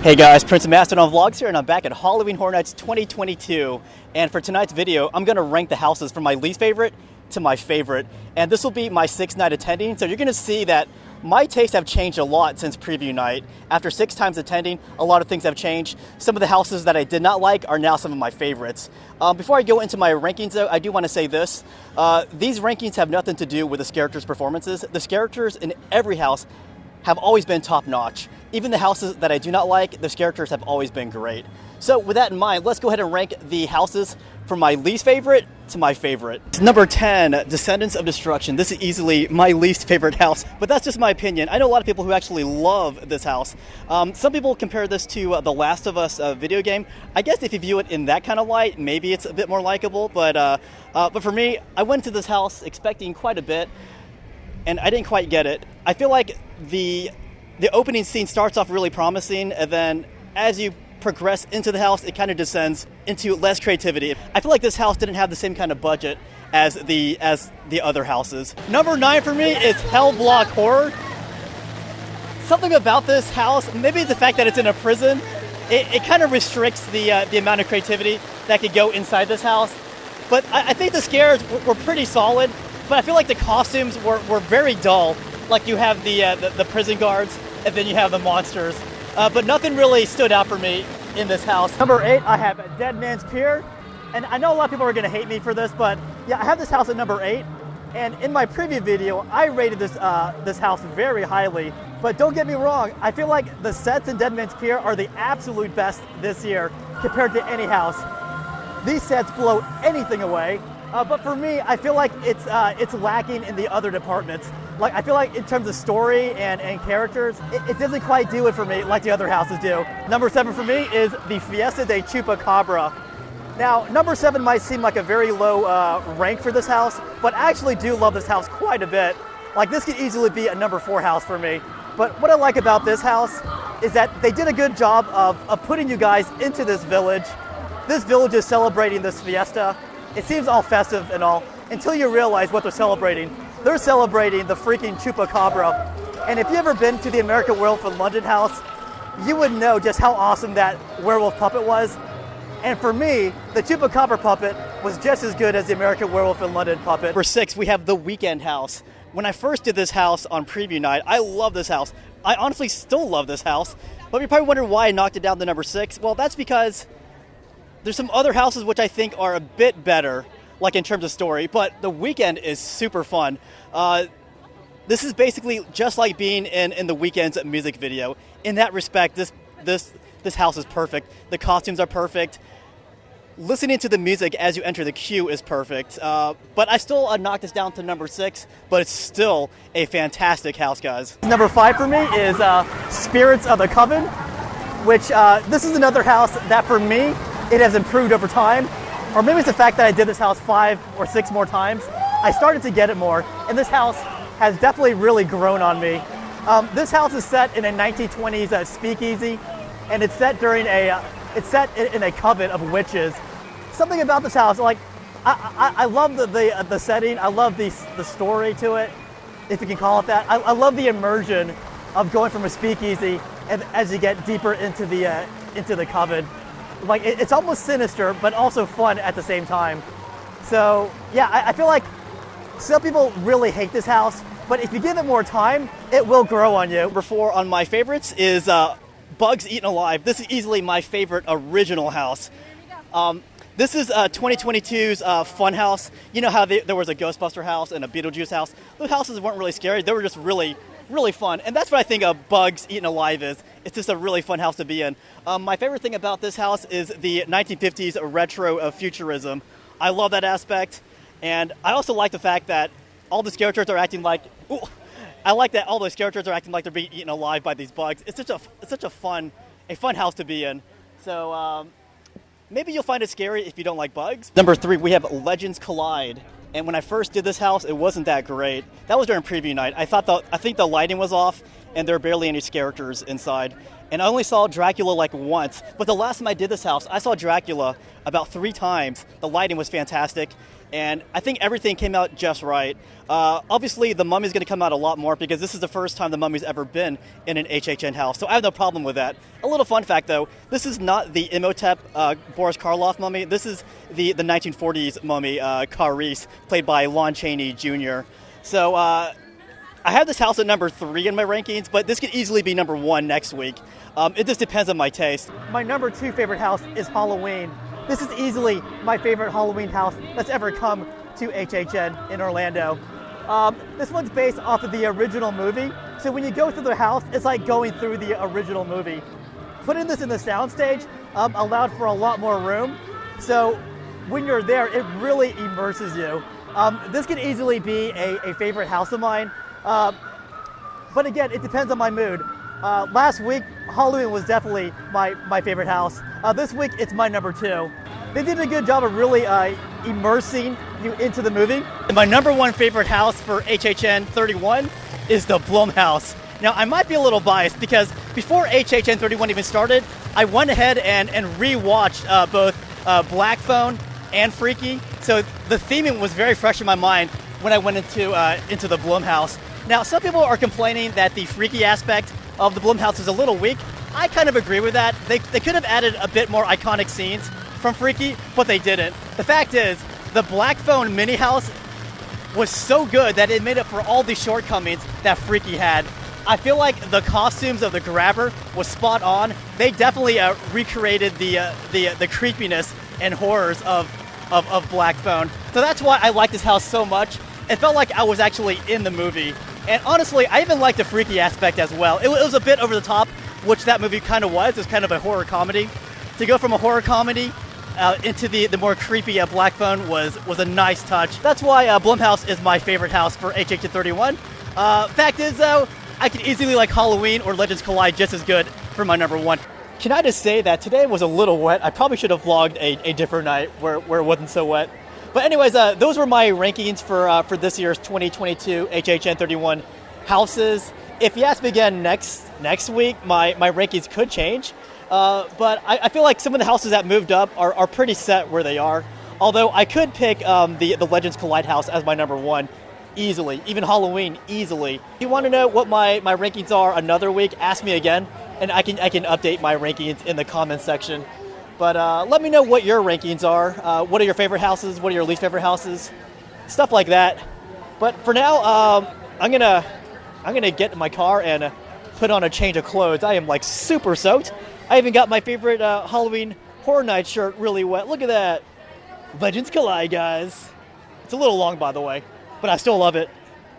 Hey guys, Prince of Macedon Vlogs here, and I'm back at Halloween Horror Nights 2022. And for tonight's video, I'm going to rank the houses from my least favorite to my favorite. And this will be my 6th night attending, so you're going to see that my tastes have changed a lot since preview night. After 6 times attending, a lot of things have changed. Some of the houses that I did not like are now some of my favorites. Before I go into my rankings though, I do want to say this. These rankings have nothing to do with the characters' performances. The characters in every house have always been top-notch. Even the houses that I do not like, the characters have always been great. So with that in mind, let's go ahead and rank the houses from my least favorite to my favorite. Number 10, Descendants of Destruction. This is easily my least favorite house, but that's just my opinion. I know a lot of people who actually love this house. Some people compare this to The Last of Us video game. I guess if you view it in that kind of light, maybe it's a bit more likable, but for me, I went to this house expecting quite a bit, and I didn't quite get it. I feel like the opening scene starts off really promising, and then as you progress into the house, it kind of descends into less creativity. I feel like this house didn't have the same kind of budget as the other houses. Number 9 for me is Hell Block Horror. Something about this house, maybe the fact that it's in a prison, it kind of restricts the amount of creativity that could go inside this house. But I think the scares were pretty solid, but I feel like the costumes were very dull. Like you have the prison guards, and then you have the monsters. But nothing really stood out for me in this house. Number 8, I have Dead Man's Pier. And I know a lot of people are gonna hate me for this, but yeah, I have this house at number 8. And in my previous video, I rated this house very highly. But don't get me wrong, I feel like the sets in Dead Man's Pier are the absolute best this year compared to any house. These sets blow anything away. But for me, I feel like it's lacking in the other departments. Like, I feel like in terms of story and characters, it doesn't quite do it for me like the other houses do. Number 7 for me is the Fiesta de Chupacabra. Now, number 7 might seem like a very low rank for this house, but I actually do love this house quite a bit. Like, this could easily be a number 4 house for me. But what I like about this house is that they did a good job of putting you guys into this village. This village is celebrating this fiesta. It seems all festive and all, until you realize what they're celebrating. They're celebrating the freaking Chupacabra. And if you've ever been to the American Werewolf in London house, you would know just how awesome that werewolf puppet was. And for me, the Chupacabra puppet was just as good as the American Werewolf in London puppet. For 6, we have the Weekend house. When I first did this house on preview night, I love this house. I honestly still love this house. But you're probably wondering why I knocked it down to number 6. Well, that's because there's some other houses which I think are a bit better, like in terms of story, but The Weekend is super fun. This is basically just like being in The Weeknd's music video. In that respect, this house is perfect. The costumes are perfect. Listening to the music as you enter the queue is perfect. But I still knocked this down to number 6, but it's still a fantastic house, guys. Number 5 for me is Spirits of the Coven, which this is another house that for me, it has improved over time. Or maybe it's the fact that I did this house 5 or 6 more times. I started to get it more, and this house has definitely really grown on me. This house is set in a 1920s speakeasy, and it's set during it's set in a coven of witches. Something about this house, like I love the setting. I love the story to it, if you can call it that. I love the immersion of going from a speakeasy and as you get deeper into the coven. Like, it's almost sinister, but also fun at the same time. So, yeah, I feel like some people really hate this house, but if you give it more time, it will grow on you. Number 4 on my favorites is Bugs Eaten Alive. This is easily my favorite original house. This is 2022's fun house. You know how there was a Ghostbuster house and a Beetlejuice house? Those houses weren't really scary. They were just really fun. And that's what I think of Bugs Eaten Alive is. It's just a really fun house to be in. My favorite thing about this house is the 1950s retro of futurism. I love that aspect. And I also like the fact that all the characters are acting like, I like that all those characters are acting like they're being eaten alive by these bugs. It's such a fun house to be in. So maybe you'll find it scary if you don't like bugs. Number 3, we have Legends Collide. And when I first did this house, it wasn't that great. That was during preview night. I think the lighting was off, and there are barely any characters inside. And I only saw Dracula like once, but the last time I did this house, I saw Dracula about 3 times. The lighting was fantastic, and I think everything came out just right. Obviously, the Mummy's going to come out a lot more because this is the first time the Mummy's ever been in an HHN house, so I have no problem with that. A little fun fact, though, this is not the Imhotep Boris Karloff mummy. This is the 1940s mummy, Carice, played by Lon Chaney Jr. So I have this house at number 3 in my rankings, but this could easily be number 1 next week. It just depends on my taste. My number 2 favorite house is Halloween. This is easily my favorite Halloween house that's ever come to HHN in Orlando. This one's based off of the original movie, so when you go through the house, it's like going through the original movie. Putting this in the soundstage allowed for a lot more room, so when you're there, it really immerses you. This could easily be a favorite house of mine, but again, it depends on my mood. Last week, Halloween was definitely my favorite house. This week, it's my number 2. They did a good job of really immersing you into the movie. And my number 1 favorite house for HHN31 is the Blimp House. Now, I might be a little biased because before HHN31 even started, I went ahead and rewatched both Black Phone and Freaky. So the theming was very fresh in my mind when I went into the Blimp House. Now, some people are complaining that the Freaky aspect of the Blimp House is a little weak. I kind of agree with that. They could have added a bit more iconic scenes from Freaky, but they didn't. The fact is, the Black Phone mini house was so good that it made up for all the shortcomings that Freaky had. I feel like the costumes of the Grabber was spot on. They definitely recreated the creepiness and horrors of Black Phone. So that's why I like this house so much. It felt like I was actually in the movie. And honestly, I even liked the Freaky aspect as well. It was a bit over the top, which that movie kind of was. It was kind of a horror comedy. To go from a horror comedy into the more creepy Black Phone was a nice touch. That's why Blimp House is my favorite house for HHN31. Fact is, though, I could easily like Halloween or Legends Collide just as good for my number 1. Can I just say that today was a little wet? I probably should have vlogged a different night where it wasn't so wet. But anyways, those were my rankings for this year's 2022 HHN31 houses. If you ask me again next week, my rankings could change. But I feel like some of the houses that moved up are pretty set where they are. Although I could pick the Legends Collide house as my number 1 easily, even Halloween easily. If you want to know what my rankings are another week, ask me again, and I can update my rankings in the comments section. But let me know what your rankings are. What are your favorite houses? What are your least favorite houses? Stuff like that. But for now, I'm gonna get in my car and put on a change of clothes. I am like super soaked. I even got my favorite Halloween Horror Night shirt really wet. Look at that. Legends Collide, guys. It's a little long, by the way, but I still love it.